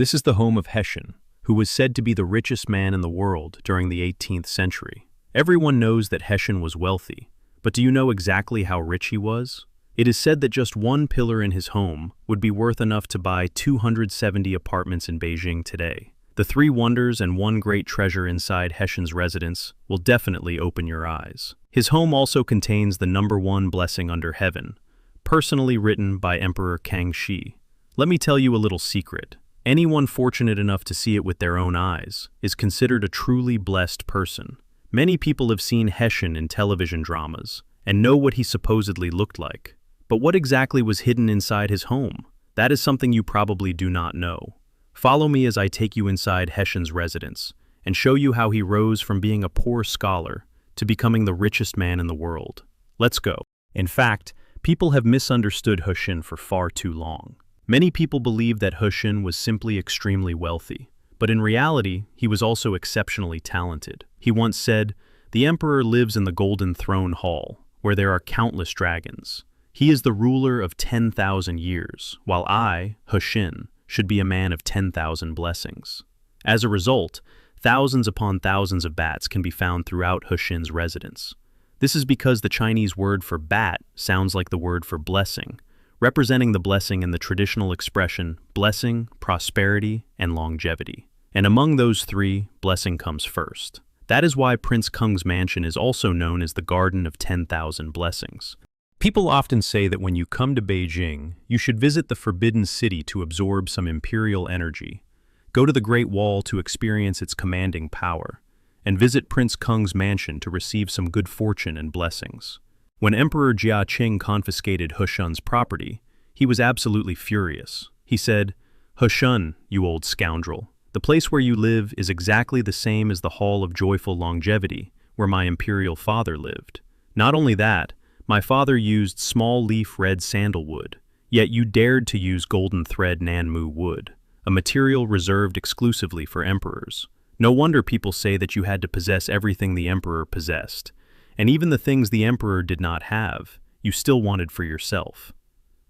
This is the home of Heshen, who was said to be the richest man in the world during the 18th century. Everyone knows that Heshen was wealthy, but do you know exactly how rich he was? It is said that just one pillar in his home would be worth enough to buy 270 apartments in Beijing today. The three wonders and one great treasure inside Heshen's residence will definitely open your eyes. His home also contains the #1 blessing under heaven, personally written by Emperor Kangxi. Let me tell you a little secret. Anyone fortunate enough to see it with their own eyes is considered a truly blessed person. Many people have seen Heshen in television dramas and know what he supposedly looked like. But what exactly was hidden inside his home? That is something you probably do not know. Follow me as I take you inside Heshen's residence and show you how he rose from being a poor scholar to becoming the richest man in the world. Let's go. In fact, people have misunderstood Heshen for far too long. Many people believe that Heshen was simply extremely wealthy, but in reality, he was also exceptionally talented. He once said, "The emperor lives in the Golden Throne Hall, where there are countless dragons. He is the ruler of 10,000 years, while I, Heshen, should be a man of 10,000 blessings." As a result, thousands upon thousands of bats can be found throughout Heshen's residence. This is because the Chinese word for bat sounds like the word for blessing, representing the blessing in the traditional expression blessing, prosperity, and longevity. And among those three, blessing comes first. That is why Prince Kung's mansion is also known as the Garden of 10,000 Blessings. People often say that when you come to Beijing, you should visit the Forbidden City to absorb some imperial energy, go to the Great Wall to experience its commanding power, and visit Prince Kung's mansion to receive some good fortune and blessings. When Emperor Qing confiscated Heshen's property, he was absolutely furious. He said, "Heshen, you old scoundrel, the place where you live is exactly the same as the Hall of Joyful Longevity, where my imperial father lived. Not only that, my father used small leaf red sandalwood, yet you dared to use golden thread Nanmu wood, a material reserved exclusively for emperors. No wonder people say that you had to possess everything the emperor possessed, and even the things the emperor did not have, you still wanted for yourself."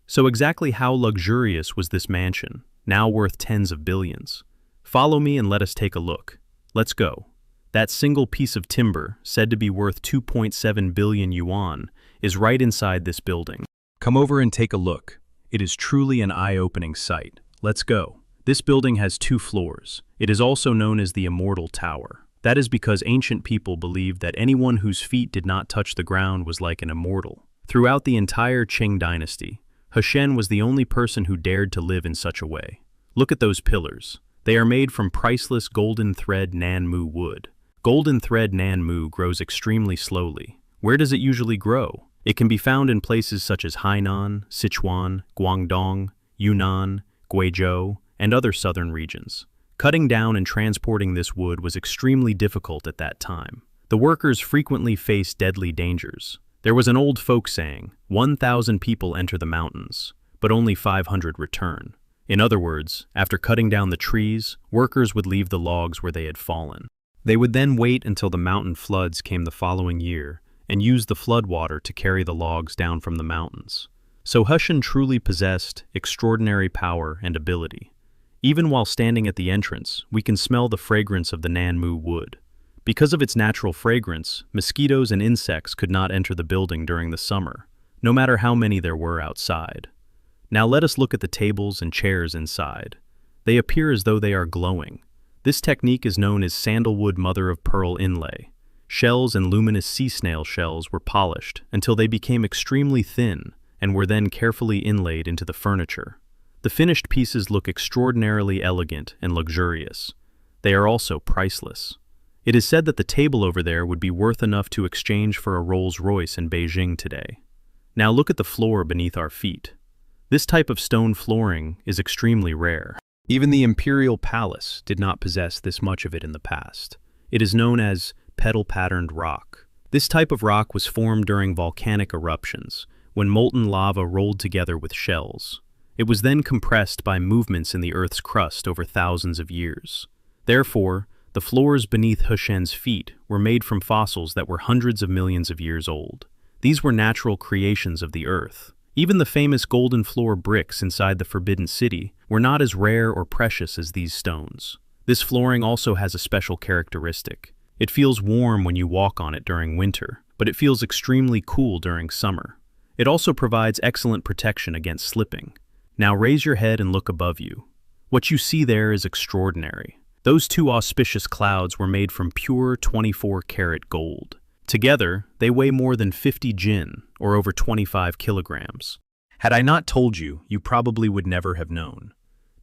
So exactly how luxurious was this mansion, now worth tens of billions? Follow me and let us take a look. Let's go. That single piece of timber, said to be worth 2.7 billion yuan, is right inside this building. Come over and take a look. It is truly an eye-opening sight. Let's go. This building has 2 floors. It is also known as the Immortal Tower. That is because ancient people believed that anyone whose feet did not touch the ground was like an immortal. Throughout the entire Qing Dynasty, Heshen was the only person who dared to live in such a way. Look at those pillars. They are made from priceless golden thread Nanmu wood. Golden thread Nanmu grows extremely slowly. Where does it usually grow? It can be found in places such as Hainan, Sichuan, Guangdong, Yunnan, Guizhou, and other southern regions. Cutting down and transporting this wood was extremely difficult at that time. The workers frequently faced deadly dangers. There was an old folk saying, 1,000 people enter the mountains, but only 500 return. In other words, after cutting down the trees, workers would leave the logs where they had fallen. They would then wait until the mountain floods came the following year and use the floodwater to carry the logs down from the mountains. So Heshen truly possessed extraordinary power and ability. Even while standing at the entrance, we can smell the fragrance of the Nanmu wood. Because of its natural fragrance, mosquitoes and insects could not enter the building during the summer, no matter how many there were outside. Now let us look at the tables and chairs inside. They appear as though they are glowing. This technique is known as sandalwood mother-of-pearl inlay. Shells and luminous sea snail shells were polished until they became extremely thin and were then carefully inlaid into the furniture. The finished pieces look extraordinarily elegant and luxurious. They are also priceless. It is said that the table over there would be worth enough to exchange for a Rolls-Royce in Beijing today. Now look at the floor beneath our feet. This type of stone flooring is extremely rare. Even the imperial palace did not possess this much of it in the past. It is known as petal-patterned rock. This type of rock was formed during volcanic eruptions, when molten lava rolled together with shells. It was then compressed by movements in the Earth's crust over thousands of years. Therefore, the floors beneath Heshen's feet were made from fossils that were hundreds of millions of years old. These were natural creations of the Earth. Even the famous golden floor bricks inside the Forbidden City were not as rare or precious as these stones. This flooring also has a special characteristic. It feels warm when you walk on it during winter, but it feels extremely cool during summer. It also provides excellent protection against slipping. Now raise your head and look above you. What you see there is extraordinary. Those two auspicious clouds were made from pure 24-karat gold. Together, they weigh more than 50 jin, or over 25 kilograms. Had I not told you, you probably would never have known.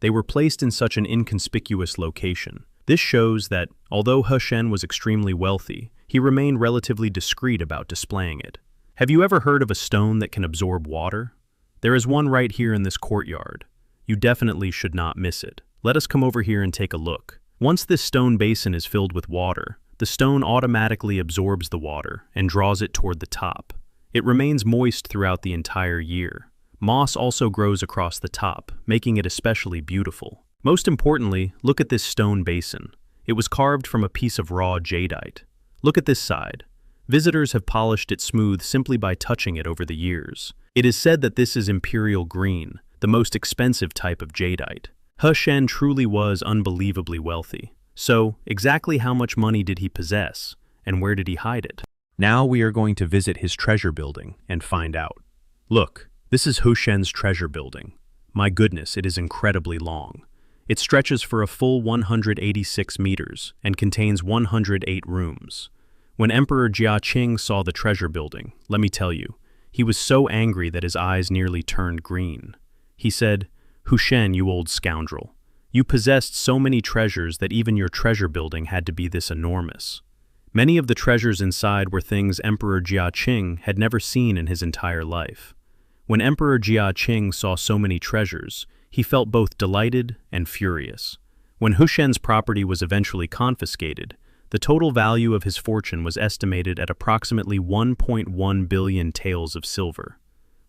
They were placed in such an inconspicuous location. This shows that, although Heshen was extremely wealthy, he remained relatively discreet about displaying it. Have you ever heard of a stone that can absorb water? There is one right here in this courtyard. You definitely should not miss it. Let us come over here and take a look. Once this stone basin is filled with water, the stone automatically absorbs the water and draws it toward the top. It remains moist throughout the entire year. Moss also grows across the top, making it especially beautiful. Most importantly, look at this stone basin. It was carved from a piece of raw jadeite. Look at this side. Visitors have polished it smooth simply by touching it over the years. It is said that this is imperial green, the most expensive type of jadeite. Heshen truly was unbelievably wealthy. So, exactly how much money did he possess, and where did he hide it? Now we are going to visit his treasure building and find out. Look, this is Heshen's treasure building. My goodness, it is incredibly long. It stretches for a full 186 meters and contains 108 rooms. When Emperor Qing saw the treasure building, let me tell you, he was so angry that his eyes nearly turned green. He said, "Heshen, you old scoundrel. You possessed so many treasures that even your treasure building had to be this enormous." Many of the treasures inside were things Emperor Qing had never seen in his entire life. When Emperor Qing saw so many treasures, he felt both delighted and furious. When Heshen's property was eventually confiscated, the total value of his fortune was estimated at approximately 1.1 billion taels of silver.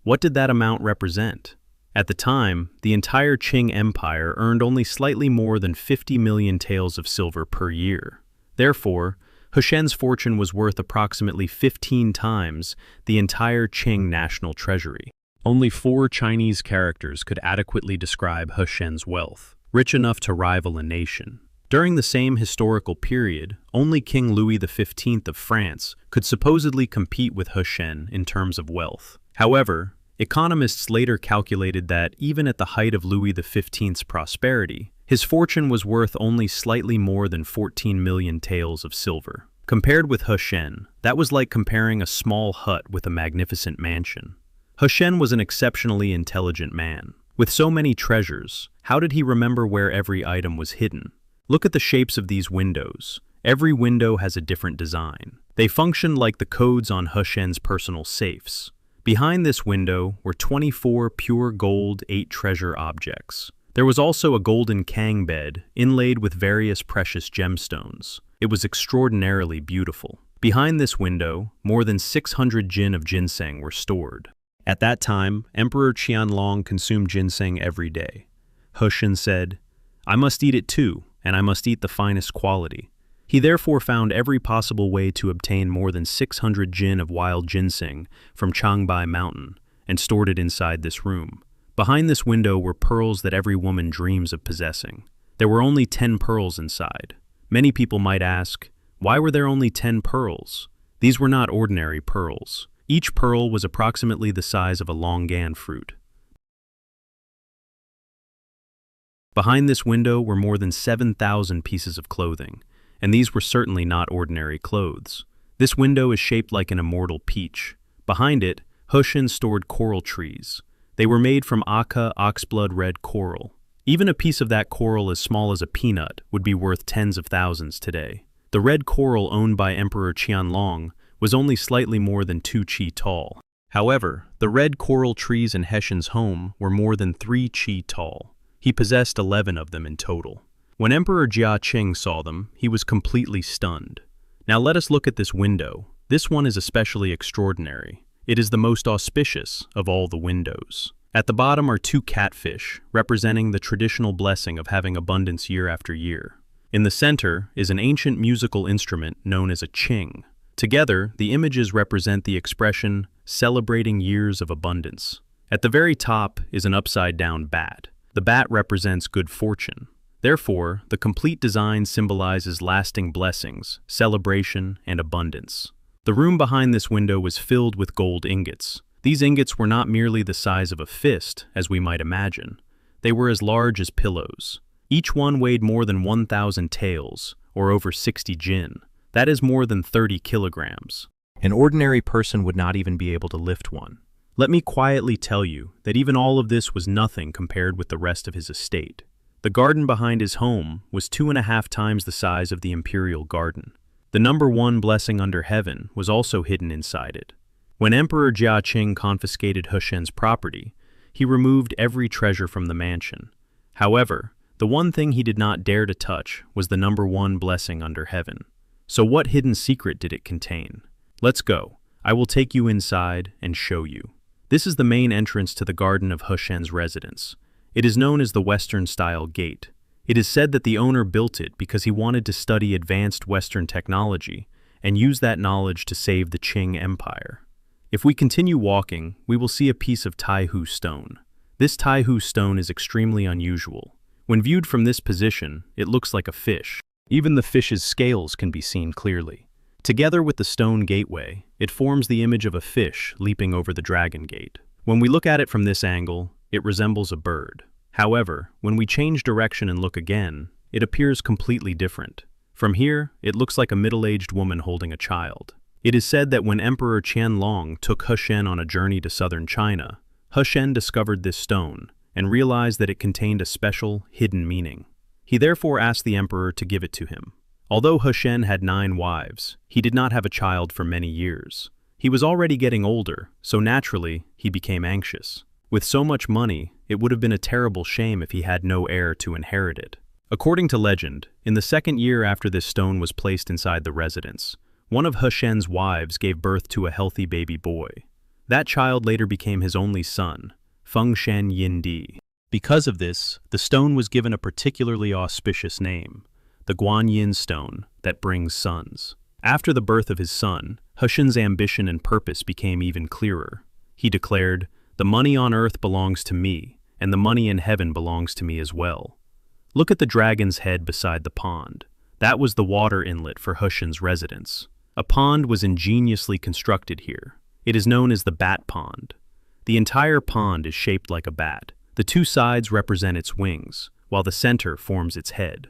What did that amount represent? At the time, the entire Qing Empire earned only slightly more than 50 million taels of silver per year. Therefore, Heshen's fortune was worth approximately 15 times the entire Qing national treasury. Only 4 Chinese characters could adequately describe Heshen's wealth, rich enough to rival a nation. During the same historical period, only King Louis XV of France could supposedly compete with Heshen in terms of wealth. However, economists later calculated that even at the height of Louis XV's prosperity, his fortune was worth only slightly more than 14 million taels of silver. Compared with Heshen, that was like comparing a small hut with a magnificent mansion. Heshen was an exceptionally intelligent man. With so many treasures, how did he remember where every item was hidden? Look at the shapes of these windows. Every window has a different design. They function like the codes on Heshen's personal safes. Behind this window were 24 pure gold 8 treasure objects. There was also a golden kang bed inlaid with various precious gemstones. It was extraordinarily beautiful. Behind this window, more than 600 jin of ginseng were stored. At that time, Emperor Qianlong consumed ginseng every day. Heshen said, "I must eat it too, and I must eat the finest quality." He therefore found every possible way to obtain more than 600 jin of wild ginseng from Changbai Mountain and stored it inside this room. Behind this window were pearls that every woman dreams of possessing. There were only 10 pearls inside. Many people might ask, why were there only 10 pearls? These were not ordinary pearls. Each pearl was approximately the size of a longan fruit. Behind this window were more than 7,000 pieces of clothing, and these were certainly not ordinary clothes. This window is shaped like an immortal peach. Behind it, Heshen stored coral trees. They were made from Aka oxblood red coral. Even a piece of that coral as small as a peanut would be worth tens of thousands today. The red coral owned by Emperor Qianlong was only slightly more than 2 chi tall. However, the red coral trees in Heshen's home were more than 3 chi tall. He possessed 11 of them in total. When Emperor Qing saw them, he was completely stunned. Now let us look at this window. This one is especially extraordinary. It is the most auspicious of all the windows. At the bottom are 2 catfish, representing the traditional blessing of having abundance year after year. In the center is an ancient musical instrument known as a qing. Together, the images represent the expression, celebrating years of abundance. At the very top is an upside-down bat. The bat represents good fortune. Therefore, the complete design symbolizes lasting blessings, celebration, and abundance. The room behind this window was filled with gold ingots. These ingots were not merely the size of a fist, as we might imagine. They were as large as pillows. Each one weighed more than 1,000 taels, or over 60 jin. That is more than 30 kilograms. An ordinary person would not even be able to lift one. Let me quietly tell you that even all of this was nothing compared with the rest of his estate. The garden behind his home was 2.5 times the size of the imperial garden. The number one blessing under heaven was also hidden inside it. When Emperor Qing confiscated Heshen's property, he removed every treasure from the mansion. However, the one thing he did not dare to touch was the number one blessing under heaven. So what hidden secret did it contain? Let's go. I will take you inside and show you. This is the main entrance to the garden of Heshen's residence. It is known as the Western-style gate. It is said that the owner built it because he wanted to study advanced Western technology and use that knowledge to save the Qing Empire. If we continue walking, we will see a piece of Taihu stone. This Taihu stone is extremely unusual. When viewed from this position, it looks like a fish. Even the fish's scales can be seen clearly. Together with the stone gateway, it forms the image of a fish leaping over the dragon gate. When we look at it from this angle, it resembles a bird. However, when we change direction and look again, it appears completely different. From here, it looks like a middle-aged woman holding a child. It is said that when Emperor Qianlong took Heshen on a journey to southern China, Heshen discovered this stone and realized that it contained a special, hidden meaning. He therefore asked the emperor to give it to him. Although Heshen had 9 wives, he did not have a child for many years. He was already getting older, so naturally, he became anxious. With so much money, it would have been a terrible shame if he had no heir to inherit it. According to legend, in the 2nd year after this stone was placed inside the residence, one of Heshen's wives gave birth to a healthy baby boy. That child later became his only son, Fengshen Yindi. Because of this, the stone was given a particularly auspicious name, the Guanyin stone that brings sons. After the birth of his son, Heshen's ambition and purpose became even clearer. He declared, "The money on earth belongs to me, and the money in heaven belongs to me as well." Look at the dragon's head beside the pond. That was the water inlet for Heshen's residence. A pond was ingeniously constructed here. It is known as the bat pond. The entire pond is shaped like a bat. The 2 sides represent its wings, while the center forms its head.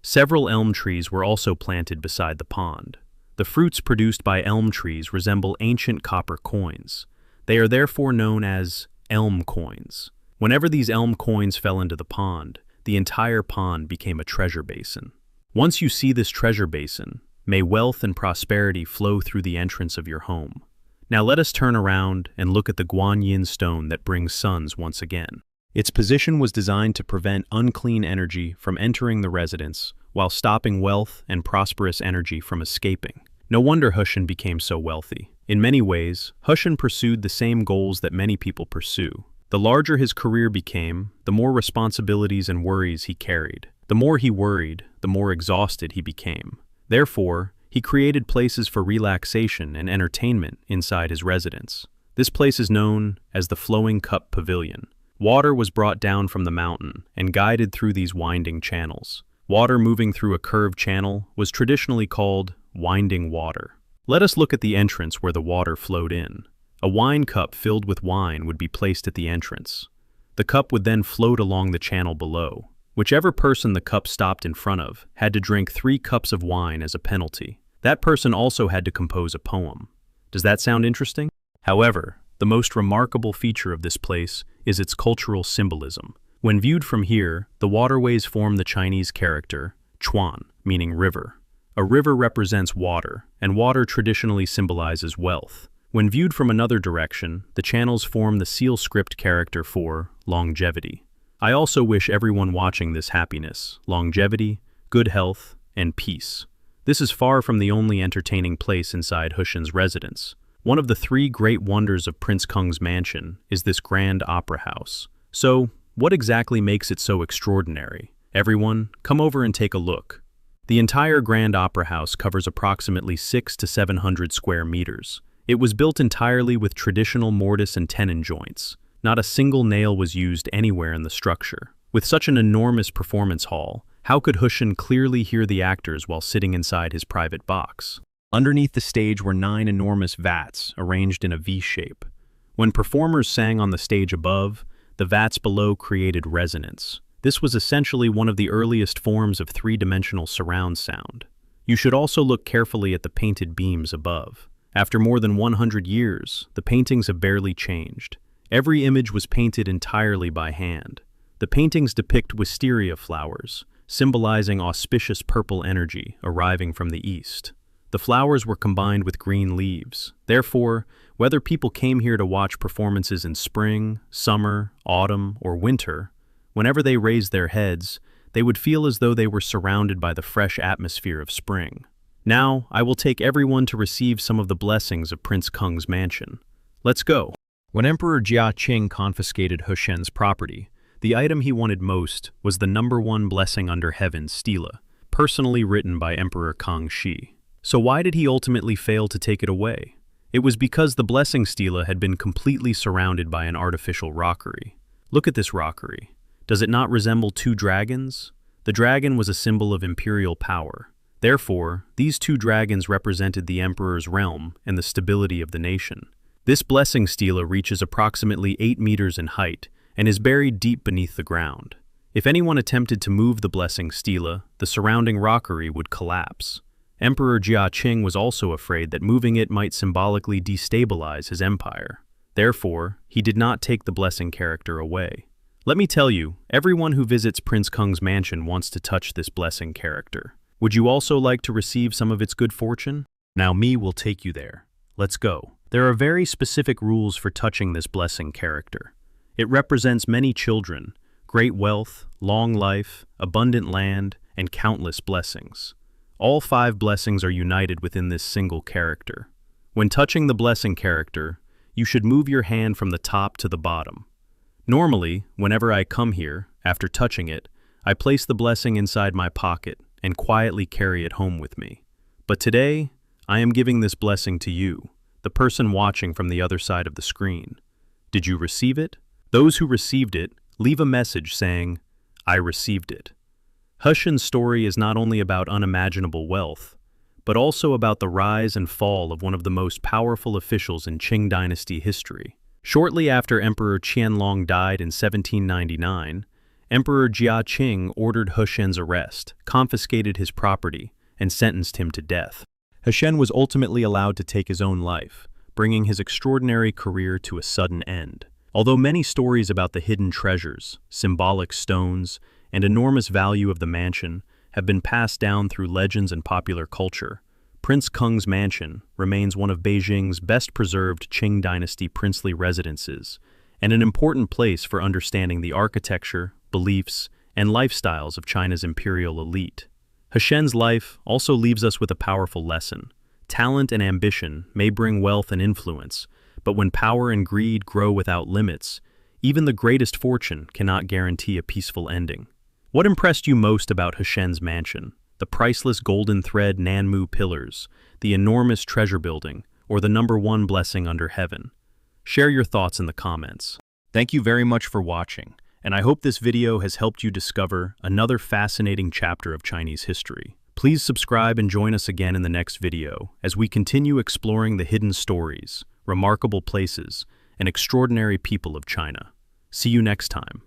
Several elm trees were also planted beside the pond. The fruits produced by elm trees resemble ancient copper coins. They are therefore known as elm coins. Whenever these elm coins fell into the pond, the entire pond became a treasure basin. Once you see this treasure basin, may wealth and prosperity flow through the entrance of your home. Now let us turn around and look at the Guanyin stone that brings sons once again. Its position was designed to prevent unclean energy from entering the residence while stopping wealth and prosperous energy from escaping. No wonder Heshen became so wealthy. In many ways, Heshen pursued the same goals that many people pursue. The larger his career became, the more responsibilities and worries he carried. The more he worried, the more exhausted he became. Therefore, he created places for relaxation and entertainment inside his residence. This place is known as the Flowing Cup Pavilion. Water was brought down from the mountain and guided through these winding channels. Water moving through a curved channel was traditionally called winding water. Let us look at the entrance where the water flowed in. A wine cup filled with wine would be placed at the entrance. The cup would then float along the channel below. Whichever person the cup stopped in front of had to drink 3 cups of wine as a penalty. That person also had to compose a poem. Does that sound interesting? However, the most remarkable feature of this place is its cultural symbolism. When viewed from here, the waterways form the Chinese character, chuan, meaning river. A river represents water, and water traditionally symbolizes wealth. When viewed from another direction, the channels form the seal script character for longevity. I also wish everyone watching this happiness, longevity, good health, and peace. This is far from the only entertaining place inside Heshen's residence. One of the 3 great wonders of Prince Kung's mansion is this grand opera house. So, what exactly makes it so extraordinary? Everyone, come over and take a look. The entire Grand Opera House covers approximately 600 to 700 square meters. It was built entirely with traditional mortise and tenon joints. Not a single nail was used anywhere in the structure. With such an enormous performance hall, how could Heshen clearly hear the actors while sitting inside his private box? Underneath the stage were 9 enormous vats, arranged in a V shape. When performers sang on the stage above, the vats below created resonance. This was essentially one of the earliest forms of three-dimensional surround sound. You should also look carefully at the painted beams above. After more than 100 years, the paintings have barely changed. Every image was painted entirely by hand. The paintings depict wisteria flowers, symbolizing auspicious purple energy arriving from the east. The flowers were combined with green leaves. Therefore, whether people came here to watch performances in spring, summer, autumn, or winter, whenever they raised their heads, they would feel as though they were surrounded by the fresh atmosphere of spring. Now, I will take everyone to receive some of the blessings of Prince Kung's mansion. Let's go. When Emperor Qing confiscated Heshen's property, the item he wanted most was the #1 blessing under heaven stela, personally written by Emperor Kangxi. So why did he ultimately fail to take it away? It was because the blessing stela had been completely surrounded by an artificial rockery. Look at this rockery. Does it not resemble 2 dragons? The dragon was a symbol of imperial power. Therefore, these 2 dragons represented the emperor's realm and the stability of the nation. This blessing stela reaches approximately 8 meters in height and is buried deep beneath the ground. If anyone attempted to move the blessing stela, the surrounding rockery would collapse. Emperor Qing was also afraid that moving it might symbolically destabilize his empire. Therefore, he did not take the blessing character away. Let me tell you, everyone who visits Prince Kung's mansion wants to touch this blessing character. Would you also like to receive some of its good fortune? Now me will take you there. Let's go. There are very specific rules for touching this blessing character. It represents many children, great wealth, long life, abundant land, and countless blessings. All 5 blessings are united within this single character. When touching the blessing character, you should move your hand from the top to the bottom. Normally, whenever I come here, after touching it, I place the blessing inside my pocket and quietly carry it home with me. But today, I am giving this blessing to you, the person watching from the other side of the screen. Did you receive it? Those who received it, leave a message saying, "I received it." Heshen's story is not only about unimaginable wealth, but also about the rise and fall of one of the most powerful officials in Qing Dynasty history. Shortly after Emperor Qianlong died in 1799, Emperor Qing ordered Heshen's arrest, confiscated his property, and sentenced him to death. Heshen was ultimately allowed to take his own life, bringing his extraordinary career to a sudden end. Although many stories about the hidden treasures, symbolic stones, and enormous value of the mansion have been passed down through legends and popular culture, Prince Kung's mansion remains one of Beijing's best-preserved Qing Dynasty princely residences and an important place for understanding the architecture, beliefs, and lifestyles of China's imperial elite. Heshen's life also leaves us with a powerful lesson. Talent and ambition may bring wealth and influence, but when power and greed grow without limits, even the greatest fortune cannot guarantee a peaceful ending. What impressed you most about Heshen's mansion? The priceless golden thread Nanmu pillars, the enormous treasure building, or the #1 blessing under heaven? Share your thoughts in the comments. Thank you very much for watching, and I hope this video has helped you discover another fascinating chapter of Chinese history. Please subscribe and join us again in the next video as we continue exploring the hidden stories, remarkable places, and extraordinary people of China. See you next time.